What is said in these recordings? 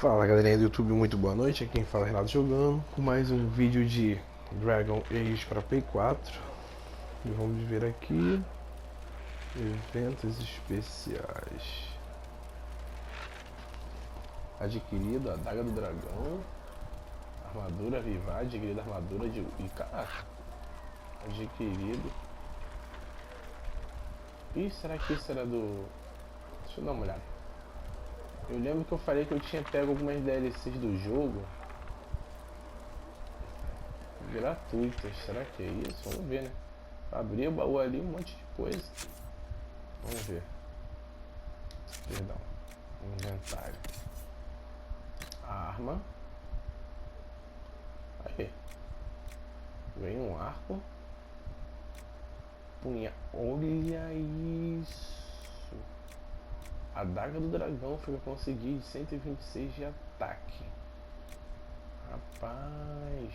Fala galerinha do YouTube, muito boa noite. Aqui quem fala é Renato jogando com mais um vídeo de Dragon Age para Play 4. E vamos ver aqui eventos especiais. Adquirido a Adaga do Dragão, armadura vivar, adquirido a armadura de... Ih, caraca. Adquirido. Ih, será que isso era do... Deixa eu dar uma olhada. Eu lembro que eu falei que eu tinha pego algumas DLCs do jogo gratuitas. Será que é isso? Vamos ver, né? Abri o baú ali, um monte de coisa. Vamos ver. Perdão. Inventário. Arma. Aí. Vem um arco. Punha. Olha isso. A Adaga do Dragão foi que eu consegui de 126 de ataque. Rapaz.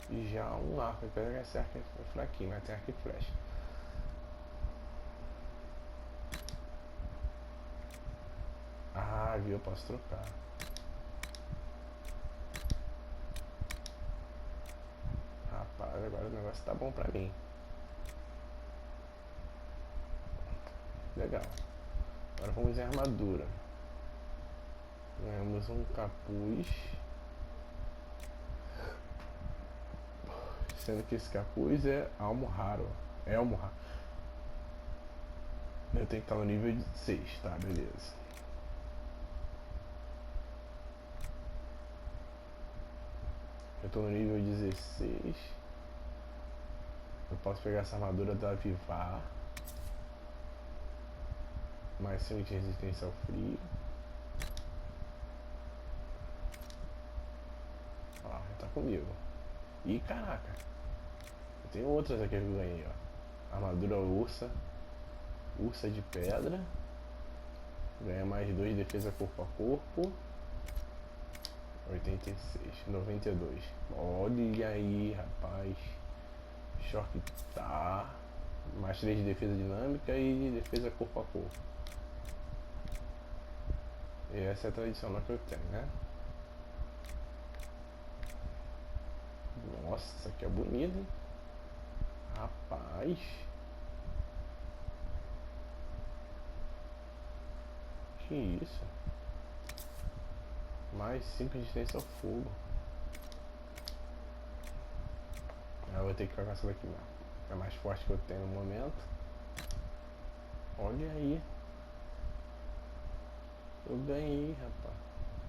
E já um arco. Eu quero que esse arco é fraquinho, mas tem arco e flecha. Ah, viu? Eu posso trocar. Rapaz, agora o negócio tá bom pra mim. Legal. Agora vamos em armadura. Ganhamos um capuz. Sendo que esse capuz é almo raro. É almo raro. Eu tenho que estar no nível 6, tá? Beleza. Eu tô no nível 16. Eu posso pegar essa armadura da Vivar. Mais 5 de resistência ao frio. Ó, já tá comigo. Ih, caraca. Eu tenho outras aqui que eu ganhei, ó. Armadura ursa. Ursa de pedra. Ganha mais 2 de defesa corpo a corpo. 86, 92. Olha aí, rapaz. Choque tá. Mais 3 de defesa dinâmica e defesa corpo a corpo. E essa é a tradicional que eu tenho, né? Nossa, isso aqui é bonito, hein? Rapaz. Que isso? Mais 5 de resistência ao fogo. Eu vou ter que ficar com essa daqui mesmo. É a mais forte que eu tenho no momento. Olha aí. Eu ganhei, rapaz.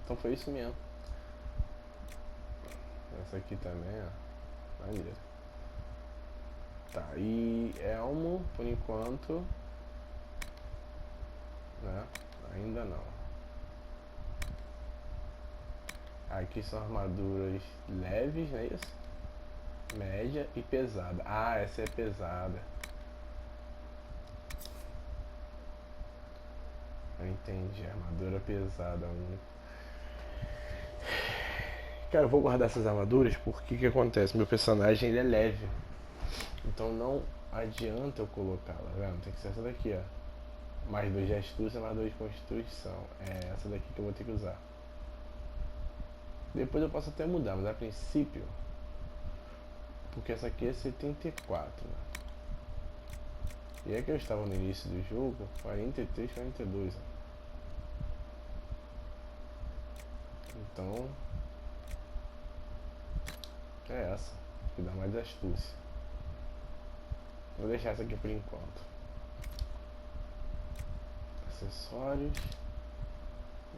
Então foi isso mesmo. Essa aqui também, ó. Maneiro. Tá, e elmo, por enquanto. Né? Ainda não. Aqui são armaduras leves, não é isso? Média e pesada. Ah, essa é pesada. Eu entendi, armadura pesada. Cara, eu vou guardar essas armaduras porque que acontece? Meu personagem ele é leve. Então não adianta eu colocá-la, tá vendo? Tem que ser essa daqui, ó. Mais 2 de astúcia, mais 2 de constituição. É essa daqui que eu vou ter que usar. Depois eu posso até mudar, mas a princípio. Porque essa aqui é 74. Né? E é que eu estava no início do jogo, 43, 42. Ó. Então. É essa. Que dá mais astúcia. Vou deixar essa aqui por enquanto. Acessórios.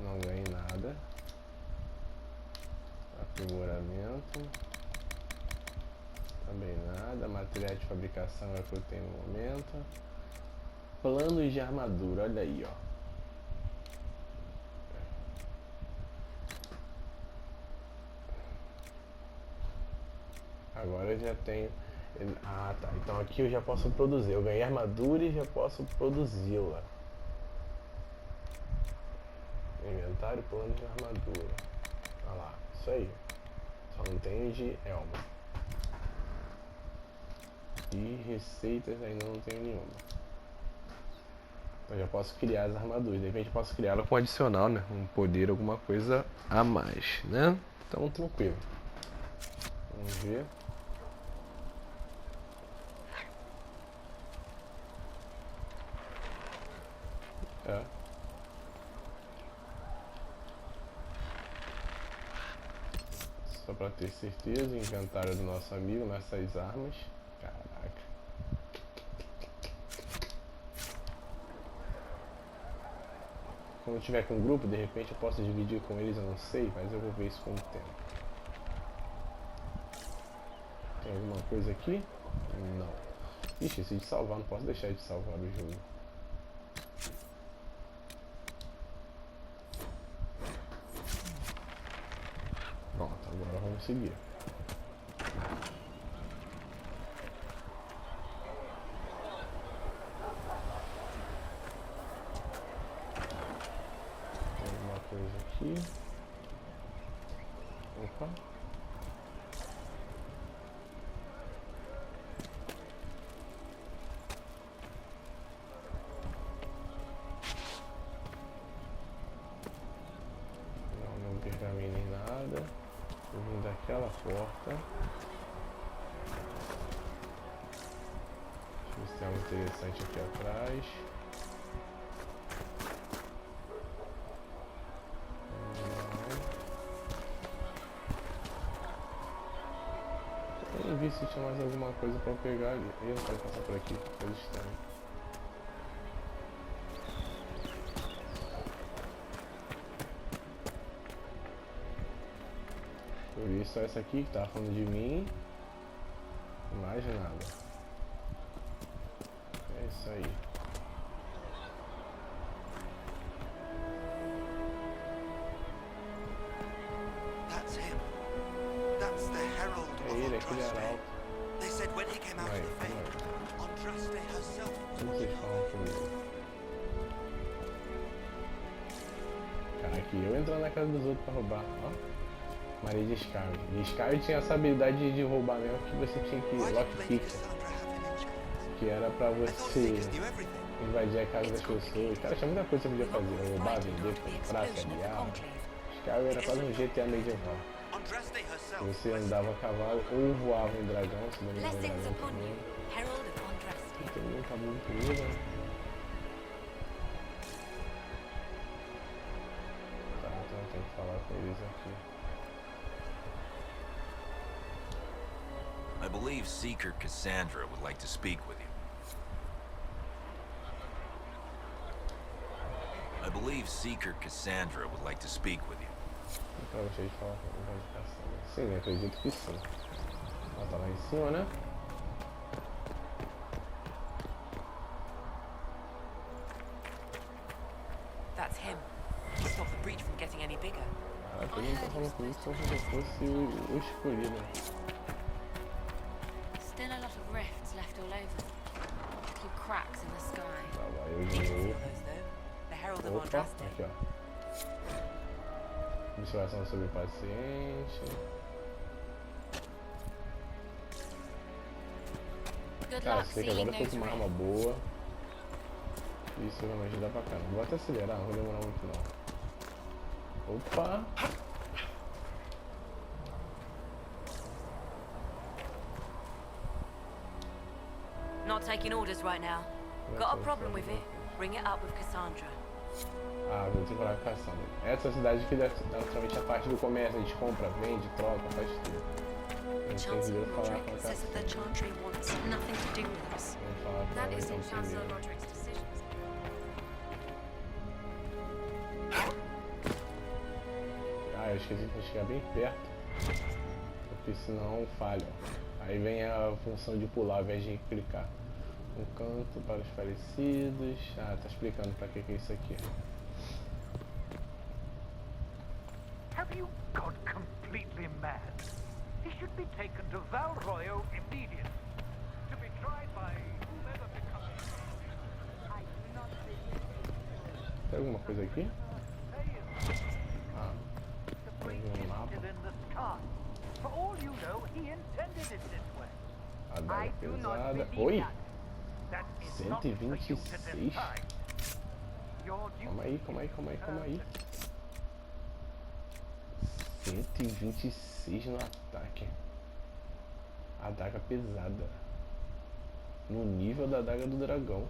Não ganhei nada. Aprimoramento. Também nada. Material de fabricação é o que eu tenho no momento. Planos de armadura, olha aí, ó. Agora eu já tenho. Ah, tá. Então aqui eu já posso produzir. Eu ganhei armadura e já posso produzi-la. Inventário, plano de armadura. Olha lá, isso aí. Só não tenho de elmo. E receitas ainda não tenho nenhuma. Então já posso criar as armaduras. De repente posso criá-la com adicional, né? Um poder, alguma coisa a mais, né? Então tranquilo. Vamos ver. É. Só pra ter certeza, inventário do nosso amigo, nossas armas. Caraca. Quando eu tiver com um grupo, de repente eu posso dividir com eles, eu não sei, mas eu vou ver isso com o tempo. Tem alguma coisa aqui? Não. Ixi, esse de salvar, não posso deixar de salvar o jogo. Pronto, agora vamos seguir. Tem alguma coisa aqui. Opa. Não pergaminho nem nada. Vou vir daquela porta. Deixa eu ver se tem algo interessante aqui atrás. Eu não vi se tinha mais alguma coisa pra pegar ali. Eu não quero passar por aqui, coisa estranha. Por isso essa aqui que tava falando de mim. Mais nada. É isso aí. That's him. That's the herald É of ele, aquele Andraste. arauto. They said when he came out of the fade, Andraste herself was Como on vocês the falam comigo? Cara, aqui eu entrando na casa dos outros pra roubar, ó. Maria de Scarlet. E Scarlet tinha essa habilidade de roubar mesmo, que você tinha que Why did Lady lockpick, Cassandra have him in chains? que era pra I thought você Seekers knew everything. invadir a casa das pessoas. Cara, tinha muita coisa que você podia fazer. Roubar, vender, comprar, se aliar. Scarlet era quase um GTA medieval. Andraste herself Você was andava a cavalo ou voava em dragão, se não me engano, Blessings dragão upon também. you, Herald of Andraste. Tem muito cabelo comigo, né? Tá, então eu tenho que falar com eles aqui. I believe Seeker Cassandra would like to speak with you. I believe Seeker Cassandra would like to speak with you. Então eu gostei de falar com eles de caçamba. Sim, acredito que sim. Ela tá lá em cima, né? That's him. Stop the breach from getting any bigger. Caraca, ele não tá falando comigo como se eu fosse o escolhido. Still a lot of rifts left all over. Little cracks in the sky. Tá, vai eu You de can feel novo. those though. The Herald of Opa, Andraste. aqui ó. Observação sobre o paciente. Good Cara, luck sei que agora sealing eu tô those com uma arma rifts. boa. Isso vai me ajudar pra caramba. Vou até acelerar, não vou demorar muito não. Opa! Not taking orders right now. Got a problem with it? Bring it up with Cassandra. Ah, vou ter que falar com a Cassandra. Essa é a cidade que naturalmente é a parte do comércio. A gente compra, vende, troca, faz tudo. A gente tem que Chancellor ir falar com a Roderick says that the Cassandra. Chantry wants nothing to do with us. Vamos falar com That ela então isn't Chancellor primeiro. Roderick's decisions. Ah, eu esqueci de chegar bem perto. Porque senão falha. Aí vem a função de pular ao invés de clicar. Um canto para os falecidos. Ah, tá explicando pra que é isso aqui. Have you gone completely mad? He should be taken to Valroyo immediately, to be tried by whoever becomes. I do not believe Tem alguma coisa aqui? Ah, the tem breach um is mapa. still in the sky. For all you know, he intended it this way. A daga I do not pesada. believe Oi! that. That is not for you to 126? decide. your duty. Calma aí. 126 no ataque. Adaga pesada. No nível da adaga do dragão.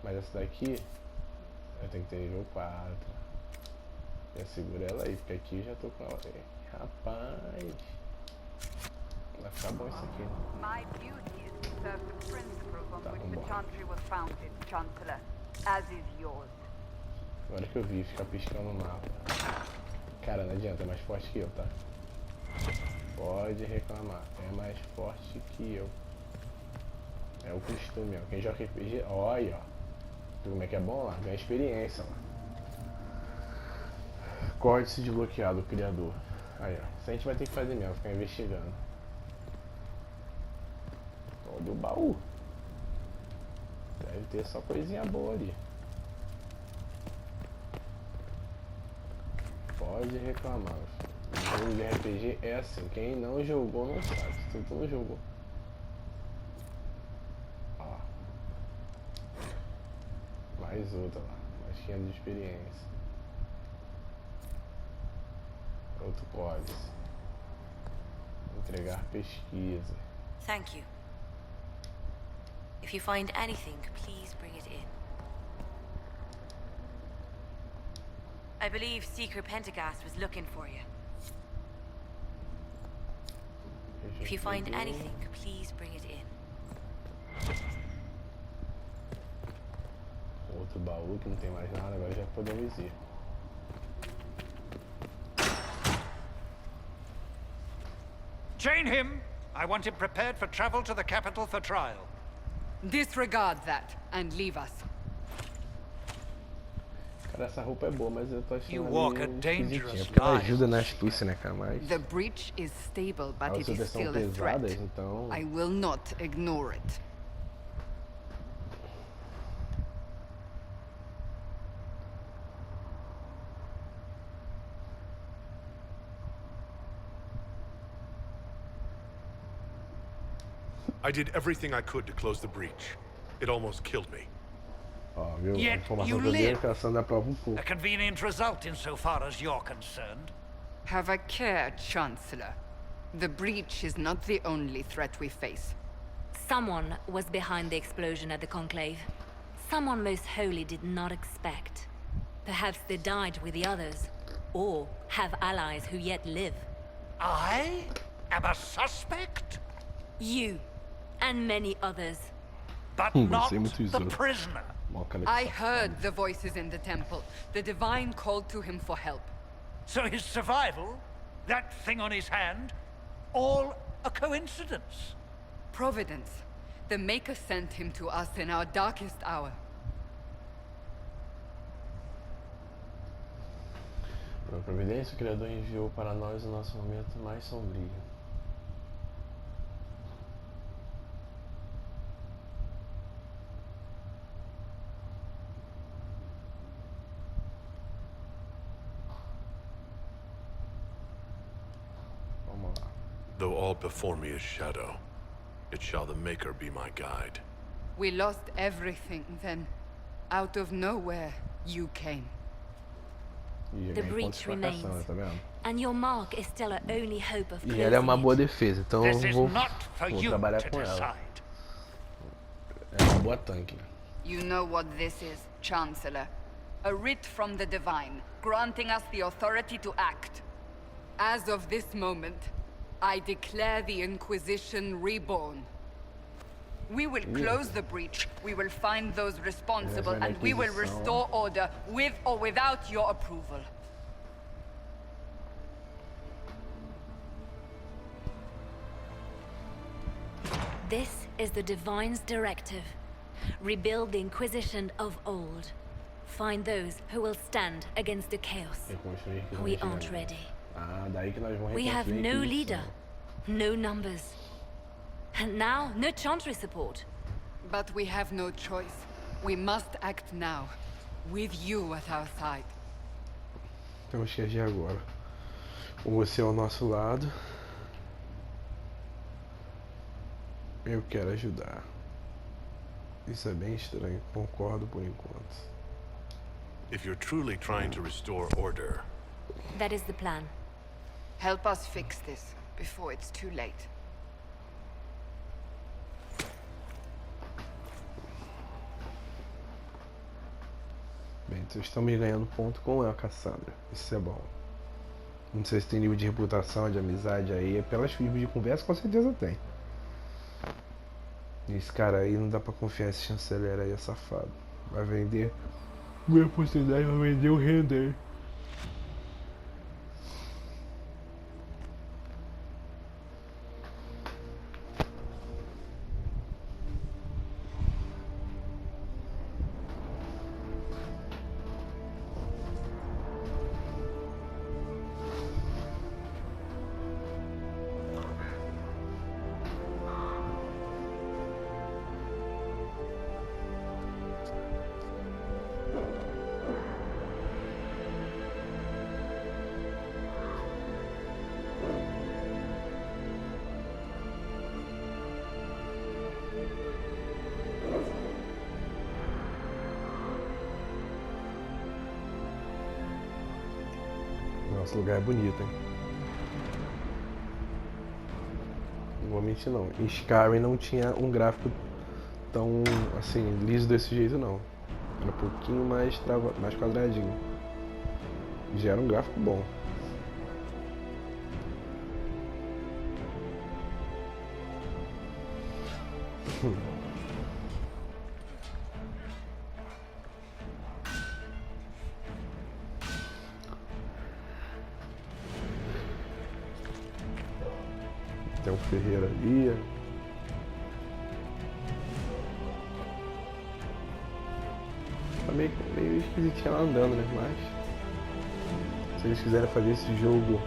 Mas essa daqui eu tenho que ter nível 4. Já segura ela aí, porque aqui eu já tô com ela aí. Rapaz, vai ficar bom isso aqui. My duty is to serve the principles on Tá, which the vambora. Chantry was founded, Chancellor, as is yours. Agora que eu vi ficar piscando o mapa. Cara, não adianta, é mais forte que eu, tá? Pode reclamar, é mais forte que eu. É o costume, ó. Quem joga RPG, olha, ó. Viu como é que é bom lá? Ganha experiência lá. Códice desbloqueado, criador. Aí, ó. Isso a gente vai ter que fazer mesmo, ficar investigando. Todo o baú. Deve ter só coisinha boa ali. Pode reclamar. O jogo de RPG é assim. Quem não jogou não sabe. Se tu não jogou. Ó. Mais outra lá. Mais 500 de experiência. Outro códice. Entregar pesquisa. Thank you. If you find anything, please bring it in. I believe Seeker Pentagast was looking for you. If you find anything, please bring it in. Outro baú que não tem mais nada, agora já podemos ir. Chain him! I want him prepared for travel to the capital for trial. Disregard that and leave us. Cara, essa roupa é boa, mas eu tô achando You ela walk meio a dangerous esquisitinha, porque ela life. ajuda na astúcia, né, cara? Mas The breach is stable, but as it outras is são still a threat. pesadas, então... I will not ignore it. I did everything I could to close the breach. It almost killed me. Ó, viu? A Yet informação you que eu dei, a live. inflação da prova um pouco. A convenient result insofar as you're concerned. Have a care, Chancellor. The breach is not the only threat we face. Someone was behind the explosion at the Conclave. Someone most holy did not expect. Perhaps they died with the others, or have allies who yet live. I am a suspect, You, and many others. but Você not é muito the isento. prisoner. Mó cara de I safado. heard the voices in the temple. The Divine called to him for help. So his survival, that thing on his hand, all a coincidence. Providence. The Maker sent him to us in our darkest hour. Pela providência, o Criador enviou para nós o nosso momento mais sombrio. Vamos lá. Though all before me is shadow, it shall the Maker be my guide. We lost everything then. Out of nowhere, you came. E The ganhei pontos breach pra caçamba, remains. tá vendo? And your mark is still our only hope of E closing ela é uma boa it. defesa, então eu This is vou not for you trabalhar to com ela. decide. É uma boa tanque. You know what this is, Chancellor. A writ from the Divine, granting us the authority to act. As of this moment, I declare the Inquisition reborn. We will close the breach, we will find those responsible, Yes, an and we will Inquisition. restore order with or without your approval. This is the Divine's directive. Rebuild the Inquisition of old. Find those who will stand against the chaos. Reconstruir que We nós aren't tivemos. ready. Ah, daí que nós vamos We have reconstruir no a leader, Inquisição. no numbers. And now, no Chantry support. But we have no choice. We must act now, with you at our side. Temos que agir agora. Com você ao nosso lado. Eu quero ajudar. Isso é bem estranho, concordo por enquanto. If you're truly trying to restore order, That is the plan. Help us fix this before it's too late. Bem, vocês estão me ganhando ponto com a Cassandra. Isso é bom. Não sei se tem nível de reputação, de amizade aí. Pelas tipos de conversa, com certeza tem. Esse cara aí não dá pra confiar, esse chanceler aí é safado. Vai vender. Minha oportunidade vai vender o render. Nossa, o lugar é bonito, hein? Não vou mentir não. Em Skyrim não tinha um gráfico tão, assim, liso desse jeito não. Era um pouquinho mais quadradinho. Já era um gráfico bom. Tem um ferreiro ali. Tá meio esquisitinho ela andando, né? Mas se eles quiserem fazer esse jogo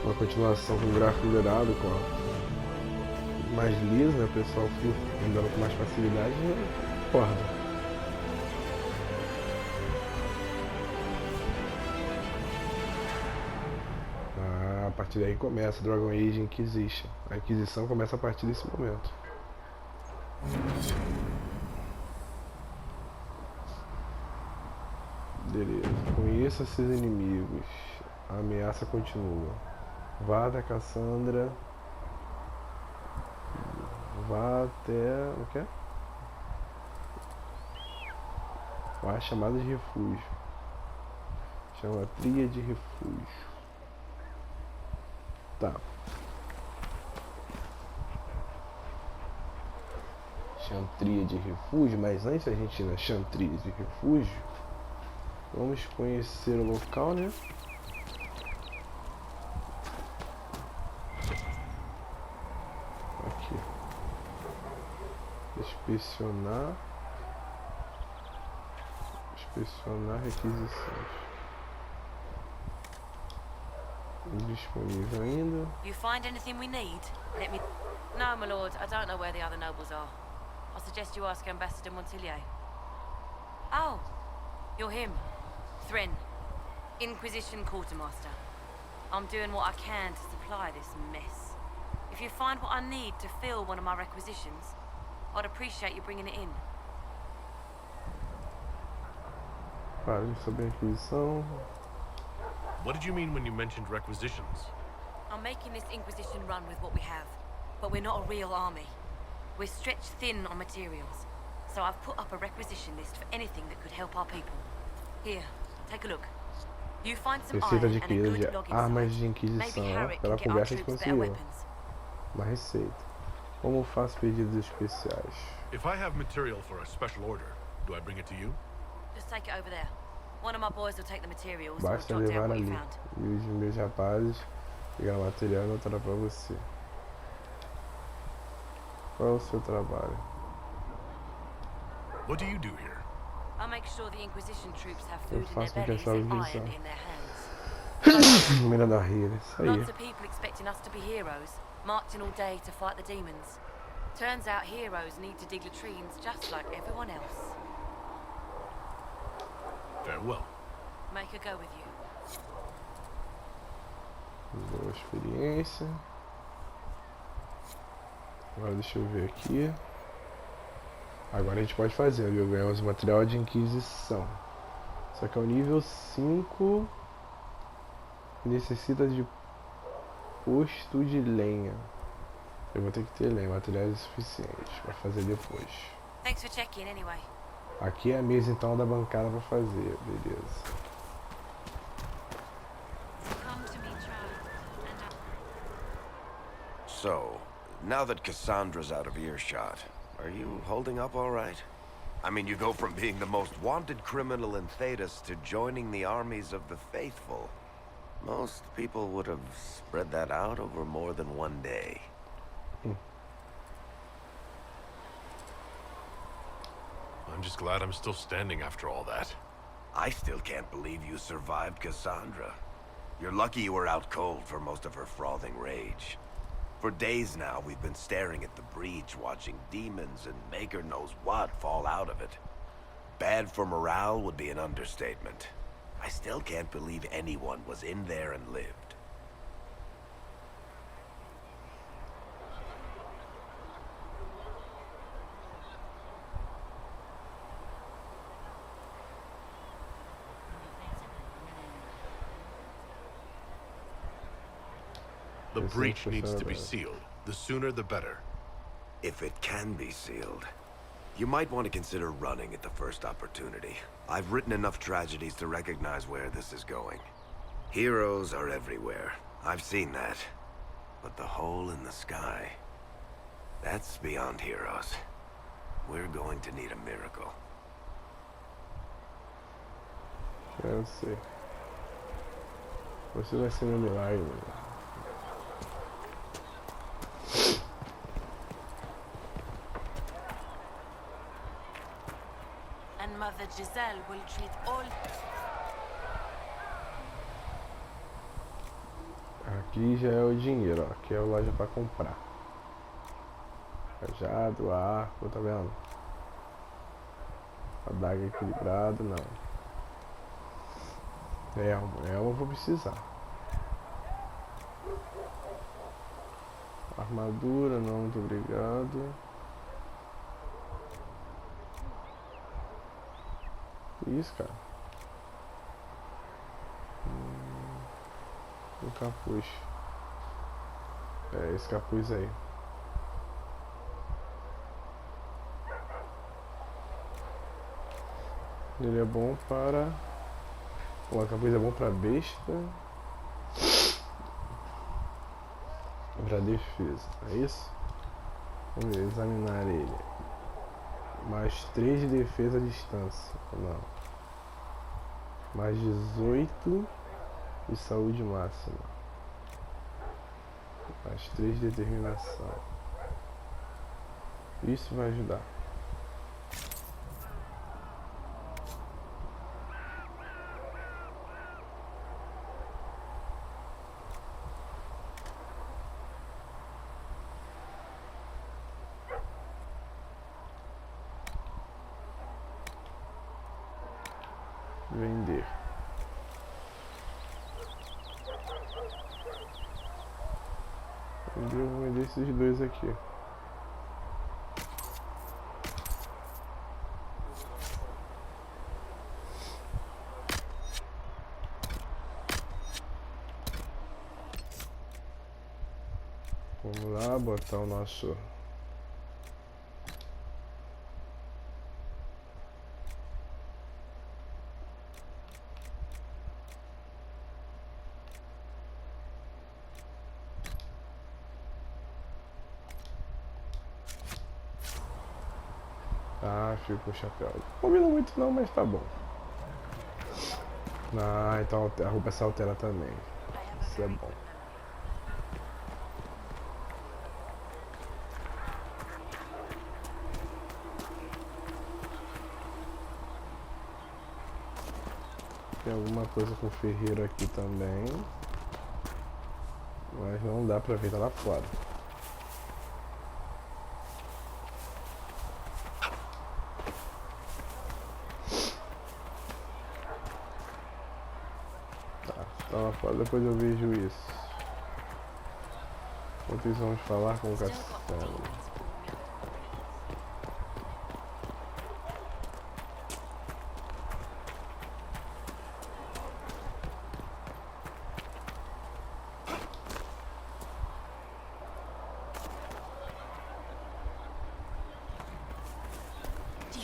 uma continuação com o gráfico melhorado, com a mais liso, né? O pessoal andando com mais facilidade, eu concordo. A partir daí começa Dragon Age Inquisition. A Inquisição começa a partir desse momento. Beleza. Conheça seus inimigos. A ameaça continua. Vá até Cassandra. Vá até... o quê? Vá à chamada de refúgio. Chama a tria de refúgio. Tá. Chantria de refúgio, mas antes da gente ir na chantria de refúgio, vamos conhecer o local, né? Aqui. Inspecionar. Inspecionar requisições. Indisponível ainda. You find anything we need? Let me... No, my lord, I don't know where the other nobles are. I suggest you ask Ambassador Montillier. Oh, you're him. Thrin, Inquisition Quartermaster. I'm doing what I can to supply this mess. If you find what I need to fill one of my requisitions, I'd appreciate you bringing it in. Página sobre a Inquisição. what did you mean when you mentioned requisitions? I'm making this Inquisition run with what we have, but we're not a real army. We're stretched thin on materials, so I've put up a requisition list for anything that could help our people. Here, take a look. You find some Receita iron and a adquirida good de log armas inside. de Maybe Inquisição, ó, Harriet pela can get our conversa que troops better conseguiu. weapons. Uma receita. Como faço pedidos especiais? If I have material for a special order, do I bring it to you? Just take it over there. One of my boys will take the materials or Basta jot down levar what you ali. found. E os meus rapazes pegar o material e anotar pra você. Qual é o seu trabalho? What do you do here? I'll make sure the Inquisition troops have Eu food in faço their com que a bellies sua and visão. iron in their hands. Número da Rira, isso aí. Lots of people expecting us to be heroes, marching all day to fight the demons. Turns out heroes need to dig latrines just like everyone else. Farewell. Make her go with you. Boa experiência. Agora deixa eu ver aqui. Agora a gente pode fazer, viu? Ganhamos material de Inquisição. Só que é o nível 5 e necessita de posto de lenha. Eu vou ter que ter lenha, materiais suficientes para fazer depois. Thanks for checking anyway. Aqui é a mesa então da bancada para fazer, beleza. Come to me, child, and So, now that Cassandra's out of earshot, are you holding up all right? I mean, you go from being the most wanted criminal in Thedas to joining the armies of the faithful. Most people would have spread that out over more than one day. I'm just glad I'm still standing after all that. I still can't believe you survived Cassandra. You're lucky you were out cold for most of her frothing rage. For days now, we've been staring at the breach, watching demons and maker knows what fall out of it. Bad for morale would be an understatement. I still can't believe anyone was in there and lived. The breach needs to be sealed. The sooner the better. If it can be sealed, you might want to consider running at the first opportunity. I've written enough tragedies to recognize where this is going. Heroes are everywhere. I've seen that. But the hole in the sky, that's beyond heroes. We're going to need a miracle. Eu sei. Você vai ser meu milagre. And Mother Giselle will treat all... Aqui já é o dinheiro, ó. Aqui é a loja pra comprar. Cajado, arco, tá vendo? Adaga equilibrado, não. Elmo eu vou precisar. Armadura, não, muito obrigado. Que isso, cara? Um capuz. É, esse capuz aí. Ele é bom para... O capuz é bom para besta. Para defesa, é isso? Vamos ver, examinar ele. Mais 3 de defesa à distância. Não. Mais 18 de saúde máxima. Mais 3 de determinação. Isso vai ajudar. Vender. Eu vou vender esses dois aqui. Vamos lá, botar o nosso... Ah, fico com o chapéu. Não combina muito não, mas tá bom. Ah, então a roupa se altera também. Isso é bom. Tem alguma coisa com ferreiro aqui também. Mas não dá pra ver, tá lá fora. Tá lá fora, depois eu vejo isso. Enquanto isso, vamos falar com o Cassandra.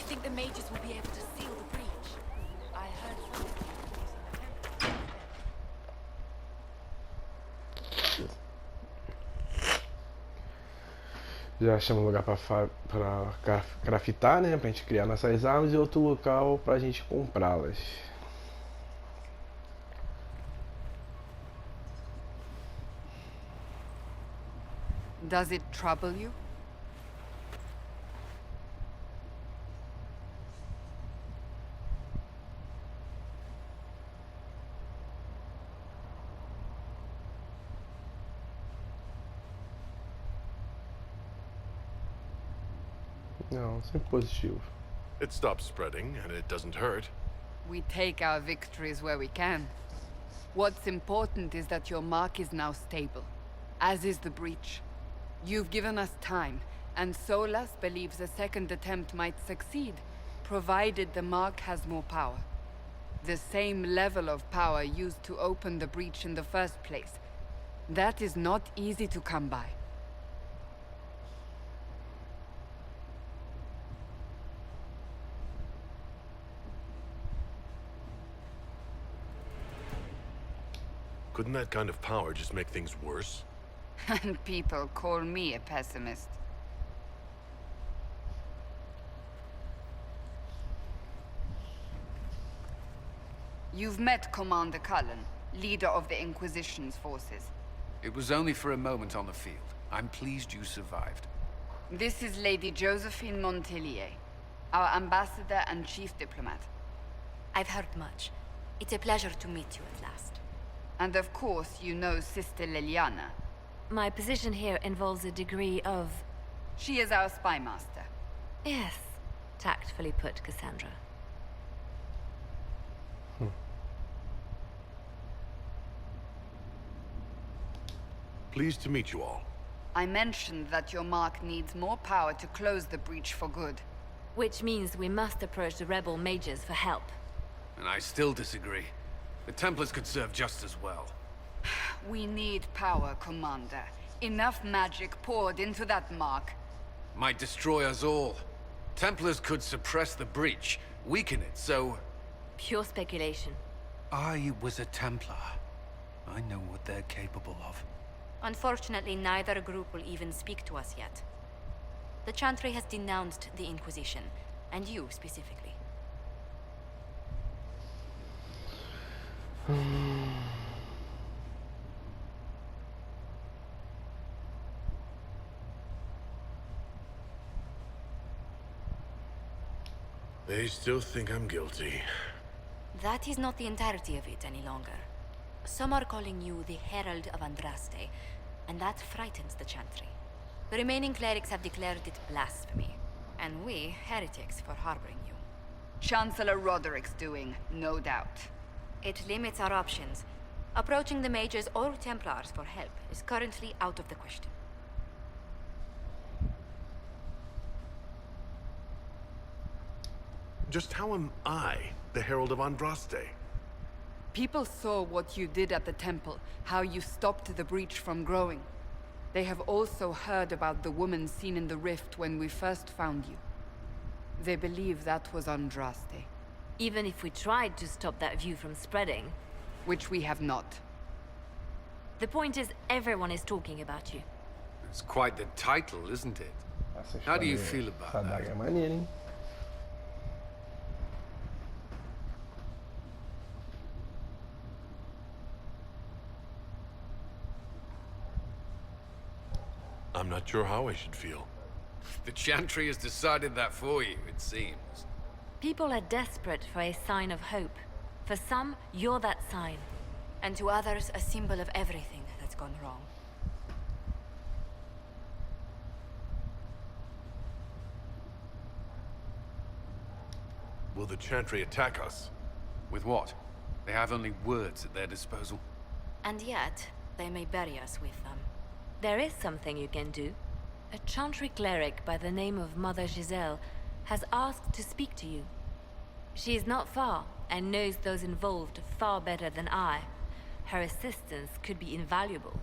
think the mages will be able to seal the breach? I heard something using the temple. Já achamos um lugar pra craftar, né? Pra gente criar nossas armas e outro local pra gente comprá-las. Does it trouble you? Não, sempre positivo. It stops spreading, and it doesn't hurt. We take our victories where we can. What's important is that your mark is now stable, as is the breach. You've given us time, and Solas believes a second attempt might succeed, provided the mark has more power. The same level of power used to open the breach in the first place. That is not easy to come by. Couldn't that kind of power just make things worse? And people call me a pessimist. You've met Commander Cullen, leader of the Inquisition's forces. It was only for a moment on the field. I'm pleased you survived. This is Lady Josephine Montelier, our ambassador and chief diplomat. I've heard much. It's a pleasure to meet you at last. And of course, you know Sister Liliana. My position here involves a degree of... She is our spy master. Yes, tactfully put, Cassandra. Pleased to meet you all. I mentioned that your mark needs more power to close the breach for good. Which means we must approach the rebel mages for help. And I still disagree. The Templars could serve just as well. We need power, Commander. Enough magic poured into that mark. Might destroy us all. Templars could suppress the breach, weaken it, so... Pure speculation. I was a Templar. I know what they're capable of. Unfortunately, neither group will even speak to us yet. The Chantry has denounced the Inquisition, and you specifically. They still think I'm guilty. That is not the entirety of it any longer. Some are calling you the Herald of Andraste, and that frightens the Chantry. The remaining clerics have declared it blasphemy, and we, heretics, for harboring you. Chancellor Roderick's doing, no doubt. It limits our options. Approaching the mages or Templars for help is currently out of the question. Just how am I the Herald of Andraste? People saw what you did at the temple, how you stopped the breach from growing. They have also heard about the woman seen in the rift when we first found you. They believe that was Andraste. Even if we tried to stop that view from spreading... Which we have not. The point is, everyone is talking about you. It's quite the title, isn't it? How do you feel about that? Essa daga é maneira, hein? I'm not sure how I should feel. The Chantry has decided that for you, it seems. People are desperate for a sign of hope. For some, you're that sign. And to others, a symbol of everything that's gone wrong. Will the Chantry attack us? With what? They have only words at their disposal. And yet, they may bury us with them. There is something you can do. A Chantry cleric by the name of Mother Giselle has asked to speak to you. She is not far, and knows those involved far better than I. Her assistance could be invaluable.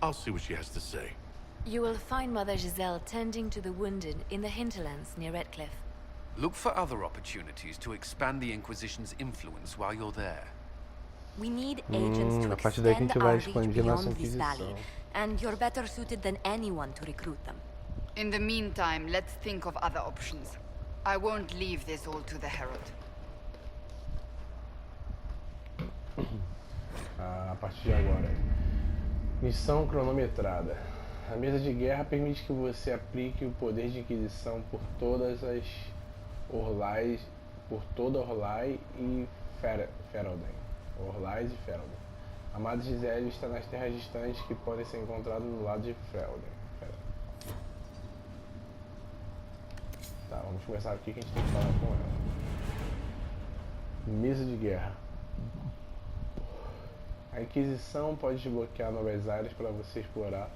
I'll see what she has to say. You will find Mother Giselle tending to the wounded in the hinterlands near Redcliffe. Look for other opportunities to expand the Inquisition's influence while you're there. We need agents to A partir daí que a extend gente our vai reach expandir nossa beyond this valley, Inquisição. and you're better suited than anyone to recruit them. In the meantime, let's think of other options. I won't leave this all to the Herald. A partir de agora. Missão cronometrada. A mesa de guerra permite que você aplique o poder de Inquisição por todas as Orlais, por toda Orlai e Ferelden. Orlais e Ferelden. A Amada Gisele está nas terras distantes que podem ser encontradas no lado de Ferelden. Tá, vamos começar aqui que a gente tem que falar com ela. Mesa de guerra. A Inquisição pode desbloquear novas áreas para você explorar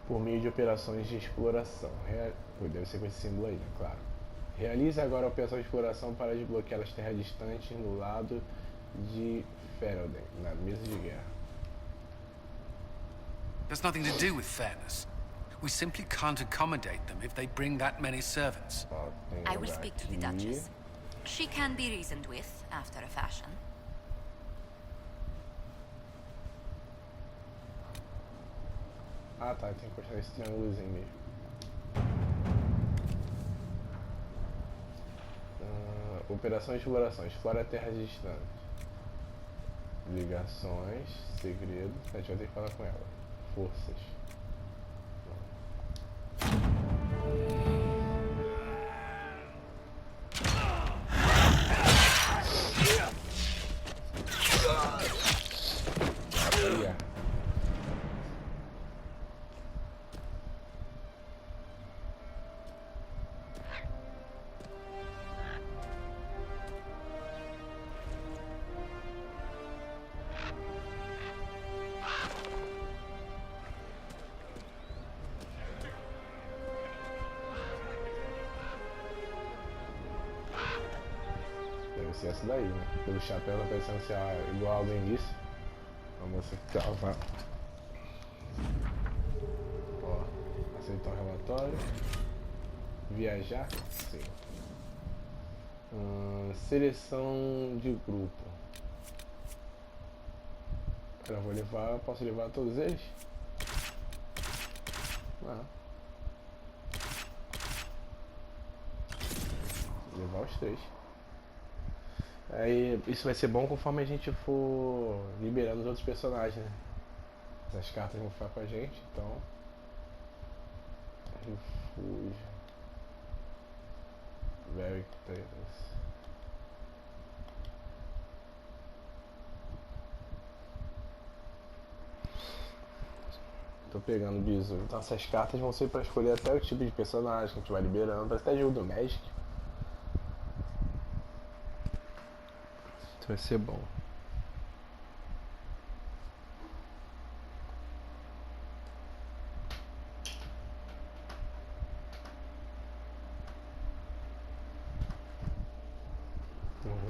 por meio de operações de exploração. Deve ser com esse símbolo aí, né? Claro. Realize agora a operação de exploração para desbloquear as terras distantes no lado de Ferelden, na mesa de guerra. There's nothing to do with fairness. We simply can't accommodate them if they bring that many servants. Ó, tem I will lugar speak to the aqui. Duchess. She can be reasoned with, after a fashion. Ah tá, tem que encostar esse triângulozinho mesmo. Operação de exploração. Explora terras distantes. Ligações. Segredo. A gente vai ter que falar com ela. Forças. Yeah. Deve ser essa daí, né? Pelo chapéu tá parecendo ser igual ao do início. A moça que tava. Ó, aceitar o relatório. Viajar? Sim. Seleção de grupo. Eu vou levar. Posso levar todos eles? Não. Levar os 3. Aí isso vai ser bom conforme a gente for liberando os outros personagens, né? Essas cartas vão ficar com a gente, então. Refúgio. Very Traders. Tô pegando o bizu. Então essas cartas vão ser para escolher até o tipo de personagem que a gente vai liberando. Parece até jogo do Magic. Isso vai ser bom.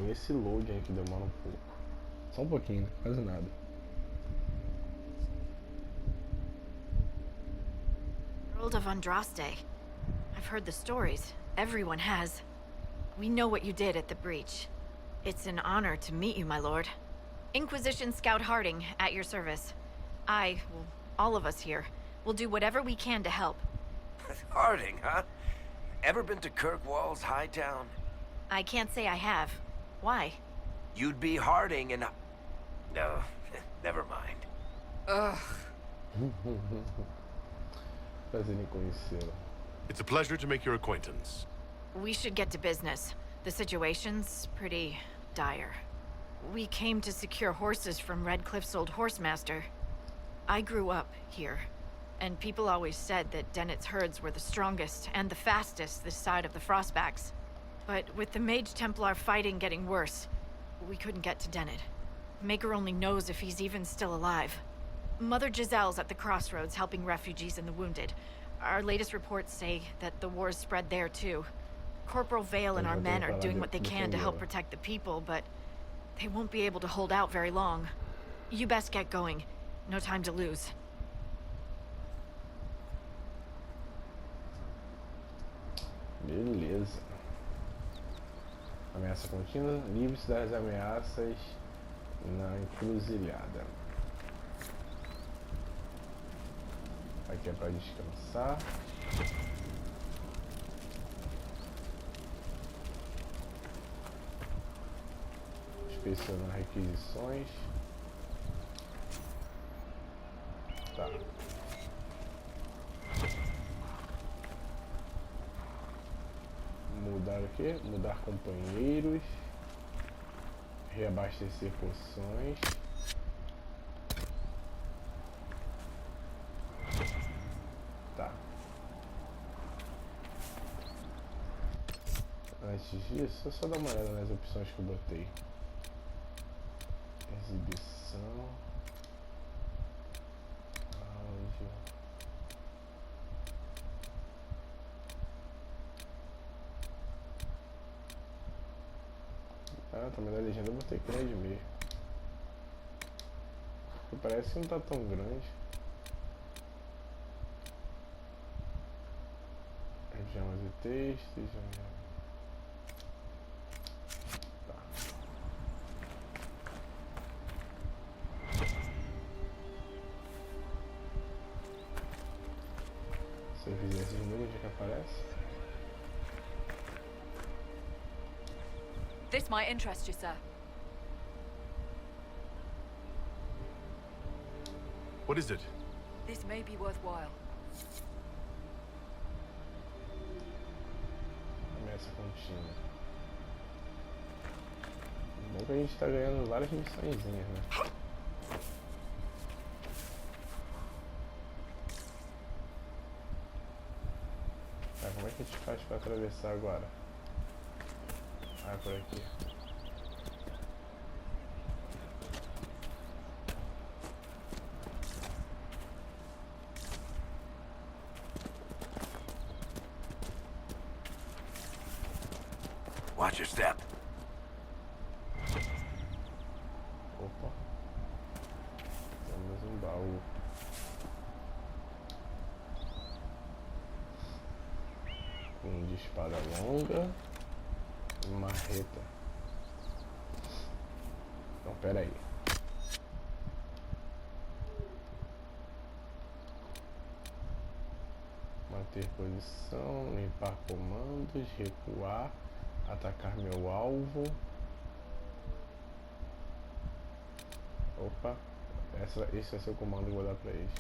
Esse load aí que demora um pouco. Só um pouquinho, né? Quase nada. World of Andraste. I've heard the stories. Everyone has. We know what you did at the breach. It's an honor to meet you, my lord. Inquisition Scout Harding, at your service. Well, all of us here, will do whatever we can to help. Harding, huh? Ever been to Kirkwall's Hightown? I can't say I have. Why? You'd be Harding and... No, never mind. Ugh. Prazer em conhecê-lo. It's a pleasure to make your acquaintance. We should get to business. The situation's pretty dire. We came to secure horses from Redcliffe's old horsemaster. I grew up here, and people always said that Dennett's herds were the strongest and the fastest this side of the Frostbacks. But with the Mage Templar fighting getting worse, we couldn't get to Dennett. Maker only knows if he's even still alive. Mother Giselle's at the crossroads helping refugees and the wounded. Our latest reports say that the war's spread there too. Corporal Vale and our men are doing what they can to help protect the people, but they won't be able to hold out very long. You best get going. No time to lose. Beleza. Ameaça contínua. Livre-se das ameaças na encruzilhada. Aqui é para descansar. Inspecionar requisições. Tá. Mudar o quê? Mudar companheiros. Reabastecer poções. Tá. Antes disso, só dar uma olhada nas opções que eu botei. Exibição. Áudio. Ah, também na legenda eu botei grande mesmo. Porque parece que não tá tão grande. Regiões e textos. Tá. Se eu fizer esses números, o que aparece? This might interest you, sir. What is it? This may be worthwhile. Ameaça contínua. Bom que a gente tá ganhando várias missõezinhas, né? Tá, como é que a gente faz pra atravessar agora? Ah, por aqui. Watch your step. Opa. Temos um baú. De espada longa. Marreta. Então, pera aí. Manter posição, limpar comandos, recuar, atacar meu alvo. Opa, esse vai ser o comando que eu vou dar pra eles.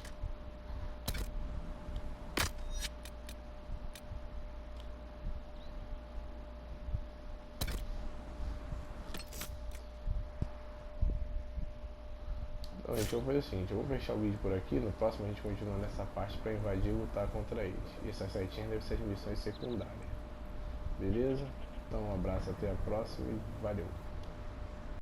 Então, gente, eu vou fazer o seguinte, eu vou fechar o vídeo por aqui, no próximo a gente continua nessa parte para invadir e lutar contra eles. E essas setinhas devem ser as missões secundárias. Beleza? Então um abraço, até a próxima e valeu!